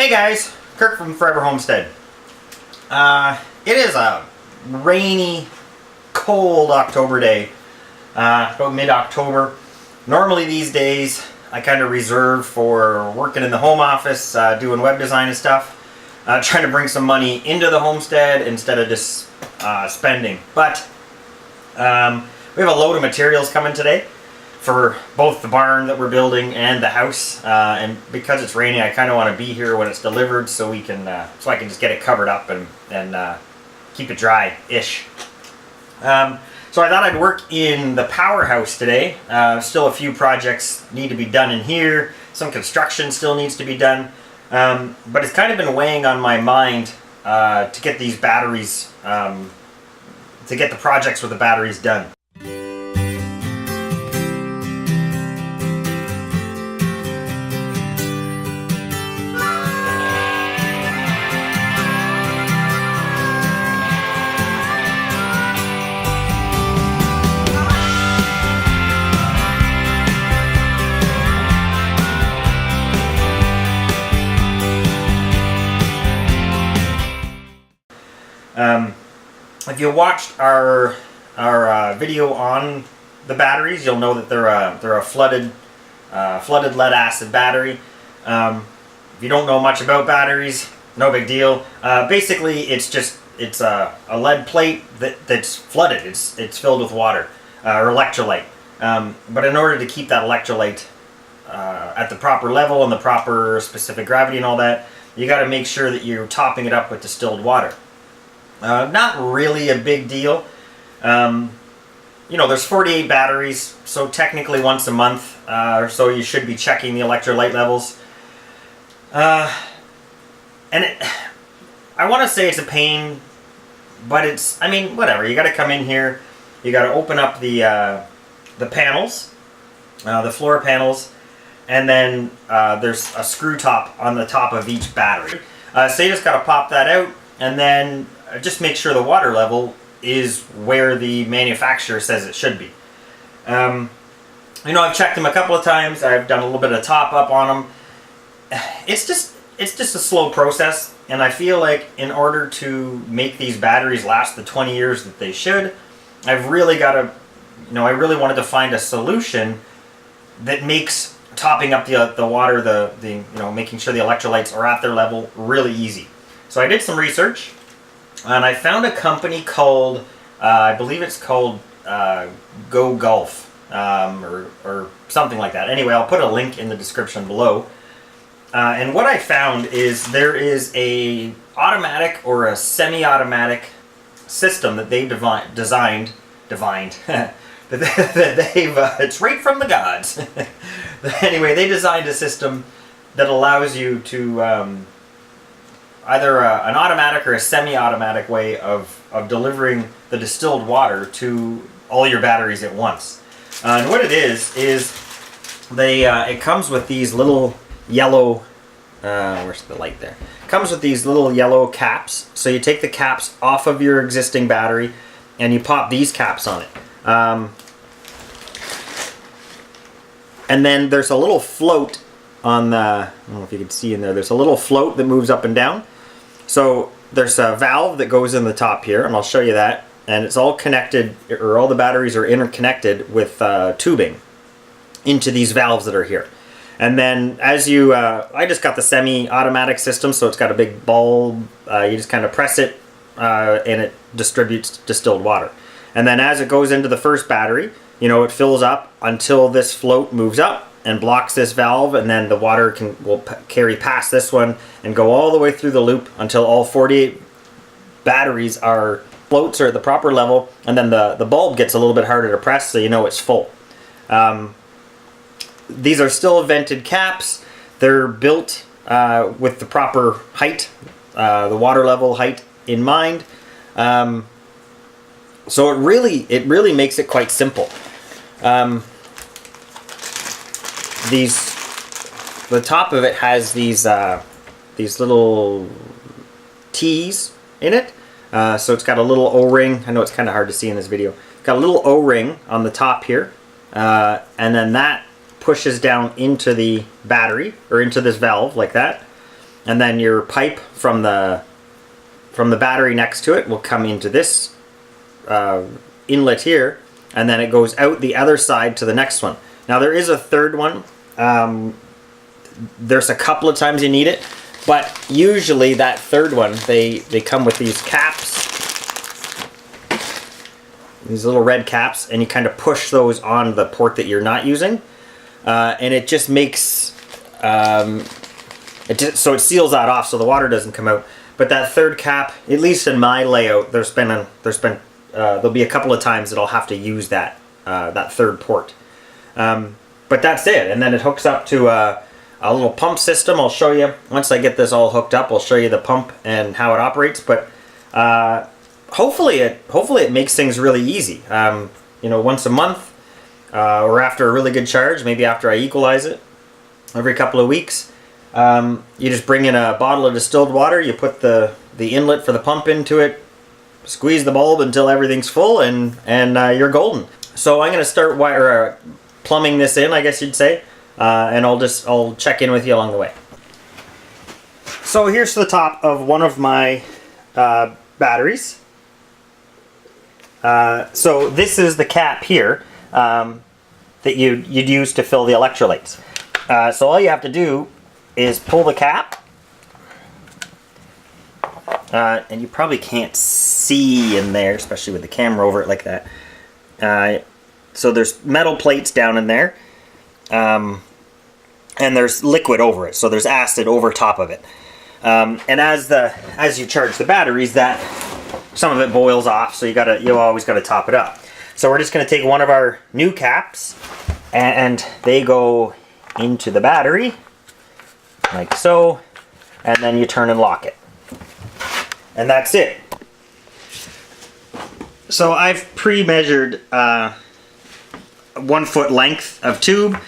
Hey guys, Kirk from Forever Homestead. It is a rainy, cold October day, about mid-October. Normally these days I kind of reserve for working in the home office, doing web design and stuff, trying to bring some money into the homestead instead of just spending. But we have a load of materials coming today for both the barn that we're building and the house, and because it's raining, I kind of want to be here when it's delivered so we can, so I can just get it covered up and keep it dry-ish. So I thought I'd work in the powerhouse today. Still a few projects need to be done in here. Some construction still needs to be done, but it's kind of been weighing on my mind to get these batteries, to get the projects with the batteries done. If you watched our video on the batteries, you'll know that they're a flooded lead acid battery. If you don't know much about batteries, no big deal. Basically, it's a lead plate that's flooded. It's filled with water or electrolyte. But in order to keep that electrolyte at the proper level and the proper specific gravity and all that, you got to make sure that you're topping it up with distilled water. Not really a big deal. You know, there's 48 batteries, so technically once a month or so you should be checking the electrolyte levels. I want to say it's a pain, but I mean, whatever. You got to come in here, you got to open up the panels, the floor panels, and then there's a screw top on the top of each battery. So you just got to pop that out, and then just make sure the water level is where the manufacturer says it should be. You know, I've checked them a couple of times. I've done a little bit of top up on them. It's just a slow process, and I feel like in order to make these batteries last the 20 years that they should, I've really got to, you know, I really wanted to find a solution that makes topping up the water, you know, making sure the electrolytes are at their level really easy. So I did some research, and I found a company called, I believe it's called Go Golf, or something like that. Anyway, I'll put a link in the description below. And what I found is there is a automatic or a semi-automatic system that they've designed. It's right from the gods. Anyway, they designed a system that allows you to either an automatic or a semi-automatic way of delivering the distilled water to all your batteries at once. And what it is it comes with these little yellow, where's the light there? It comes with these little yellow caps. So you take the caps off of your existing battery and you pop these caps on it. And then there's a little float on the, I don't know if you can see in there, there's a little float that moves up and down. So there's a valve that goes in the top here, and I'll show you that. And it's all connected, or all the batteries are interconnected with tubing into these valves that are here. And then as you, I just got the semi-automatic system, so it's got a big bulb. You just kind of press it, and it distributes distilled water. And then as it goes into the first battery, you know, it fills up until this float moves up and blocks this valve, and then the water will carry past this one and go all the way through the loop until all 48 batteries floats are at the proper level, and then the bulb gets a little bit harder to press, so you know it's full. These are still vented caps. They're built with the proper height, the water level height in mind. So it really makes it quite simple. The top of it has these little T's in it. So it's got a little O-ring. I know it's kind of hard to see in this video. It's got a little O-ring on the top here, and then that pushes down into the battery, or into this valve like that. and then your pipe from the battery next to it will come into this inlet here, and then it goes out the other side to the next one. Now there is a third one. There's a couple of times you need it, but usually that third one, they come with these caps, these little red caps, and you kind of push those on the port that you're not using, and it just makes so it seals that off so the water doesn't come out. But that third cap, at least in my layout, there'll be a couple of times that I'll have to use that third port. But that's it, and then it hooks up to a little pump system. I'll show you once I get this all hooked up. I'll show you the pump and how it operates. But hopefully it makes things really easy. You know, once a month or after a really good charge, maybe after I equalize it every couple of weeks. You just bring in a bottle of distilled water. You put the inlet for the pump into it. Squeeze the bulb until everything's full, and you're golden. So I'm going to start plumbing this in, I guess you'd say, and I'll check in with you along the way. So here's the top of one of my batteries. So this is the cap here that you'd use to fill the electrolytes. So all you have to do is pull the cap. And you probably can't see in there, especially with the camera over it like that. So there's metal plates down in there, and there's liquid over it. So there's acid over top of it. And as you charge the batteries, some of it boils off. So you always gotta top it up. So we're just gonna take one of our new caps, and they go into the battery like so, and then you turn and lock it. And that's it. So I've pre-measured 1 foot length of tube.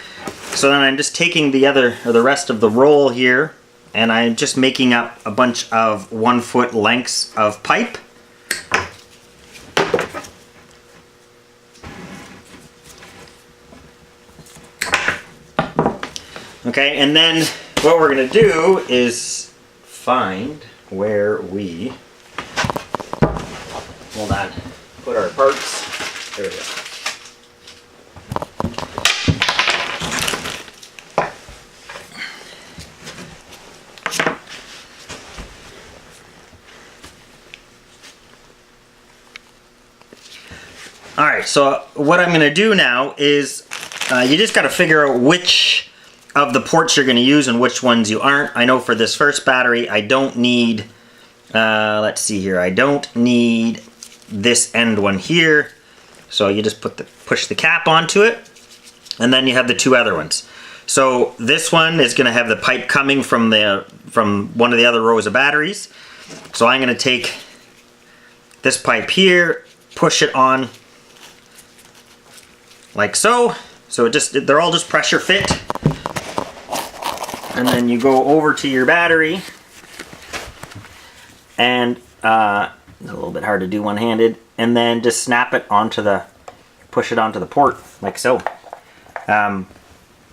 So then I'm just taking the rest of the roll here, and I'm just making up a bunch of 1 foot lengths of pipe. Okay, and then what we're gonna do is find where we, hold on, put our parts, there we go. Alright, so what I'm going to do now is, you just got to figure out which of the ports you're going to use and which ones you aren't. I know for this first battery, I don't need, let's see here, I don't need this end one here. So you just push the cap onto it, and then you have the two other ones. So this one is going to have the pipe coming from one of the other rows of batteries. So I'm going to take this pipe here, push it on like so. So they're all just pressure fit. And then you go over to your battery, and it's a little bit hard to do one-handed, and then just snap it push it onto the port like so.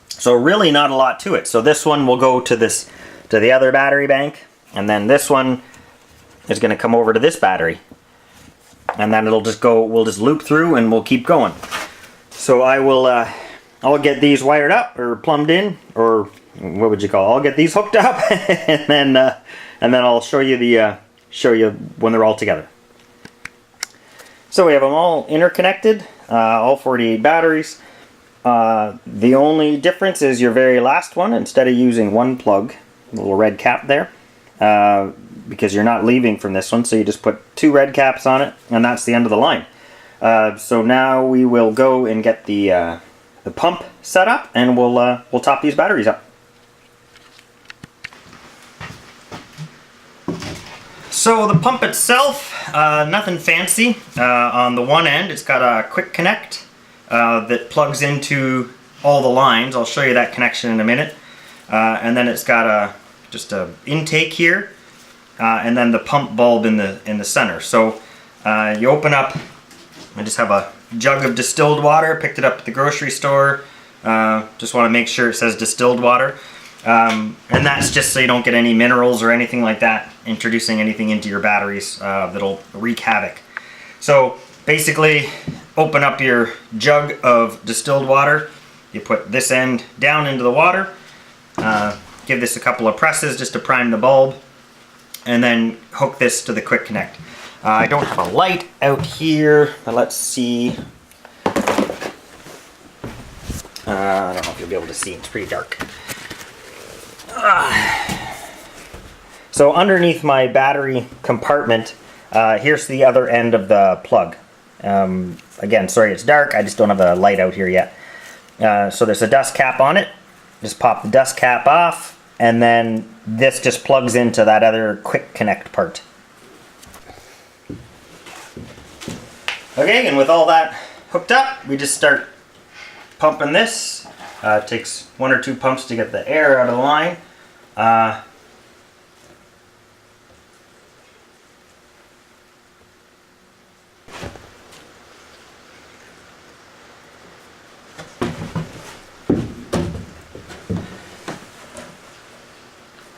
So really not a lot to it. So this one will go to the other battery bank, and then this one is going to come over to this battery, and then we'll just loop through and we'll keep going. So I'll get these wired up or plumbed in, or what would you call it? I'll get these hooked up and then I'll show you when they're all together. So we have them all interconnected, all 48 batteries. The only difference is your very last one, instead of using one plug, a little red cap there, because you're not leaving from this one, so you just put two red caps on it, and that's the end of the line. So now we will go and get the pump set up, and we'll top these batteries up. So the pump itself, nothing fancy. On the one end, it's got a quick connect that plugs into all the lines. I'll show you that connection in a minute. And then it's got just a intake here, and then the pump bulb in the center. So you open up. I just have a jug of distilled water. Picked it up at the grocery store. Just want to make sure it says distilled water. And that's just so you don't get any minerals or anything like that introducing anything into your batteries that'll wreak havoc. So basically, open up your jug of distilled water. You put this end down into the water. Give this a couple of presses just to prime the bulb. And then hook this to the quick connect. I don't have a light out here, but let's see. I don't know if you'll be able to see, it's pretty dark. So underneath my battery compartment, here's the other end of the plug. Again, sorry it's dark, I just don't have a light out here yet. So there's a dust cap on it. Just pop the dust cap off, and then this just plugs into that other quick connect part. Okay, and with all that hooked up, we just start pumping this. It takes 1 or 2 pumps to get the air out of the line.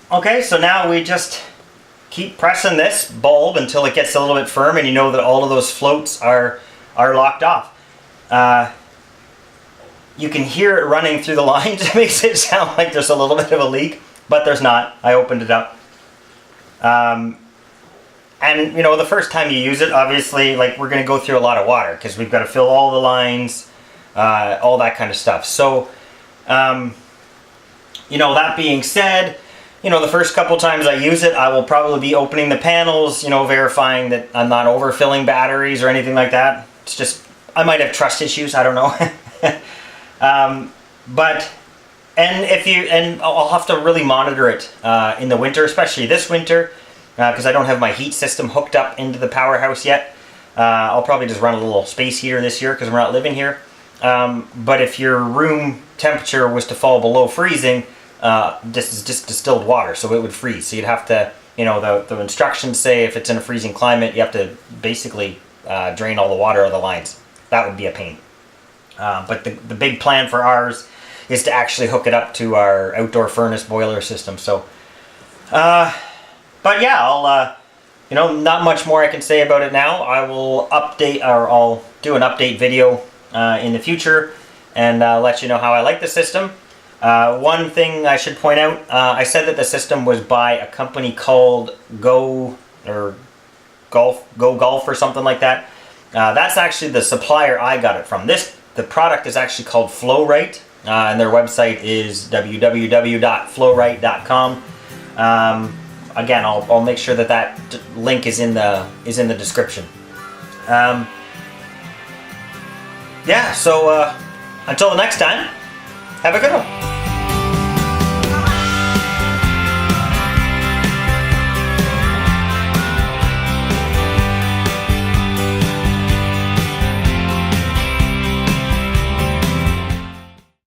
Okay, so now we just keep pressing this bulb until it gets a little bit firm and you know that all of those floats are locked off. You can hear it running through the lines. It makes it sound like there's a little bit of a leak, but there's not. I opened it up. And you know, the first time you use it, obviously, like, we're going to go through a lot of water because we've got to fill all the lines, all that kind of stuff. So, you know, that being said, you know, the first couple times I use it, I will probably be opening the panels, you know, verifying that I'm not overfilling batteries or anything like that. It's just, I might have trust issues, I don't know. And I'll have to really monitor it in the winter, especially this winter, because I don't have my heat system hooked up into the powerhouse yet. I'll probably just run a little space heater this year because we're not living here. But if your room temperature was to fall below freezing, this is just distilled water, so it would freeze. So you'd have to, you know, the instructions say if it's in a freezing climate, you have to basically drain all the water out of the lines. That would be a pain. But the big plan for ours is to actually hook it up to our outdoor furnace boiler system. So, but yeah, I'll, you know, not much more I can say about it now. I will update, or I'll do an update video in the future and let you know how I like the system. One thing I should point out, I said that the system was by a company called Go Golf or something like that. That's actually the supplier I got it from. The product is actually called Flow-Rite, and their website is www.flow-rite.com. Again, I'll make sure that link is in the description. Yeah, so until the next time, have a good one.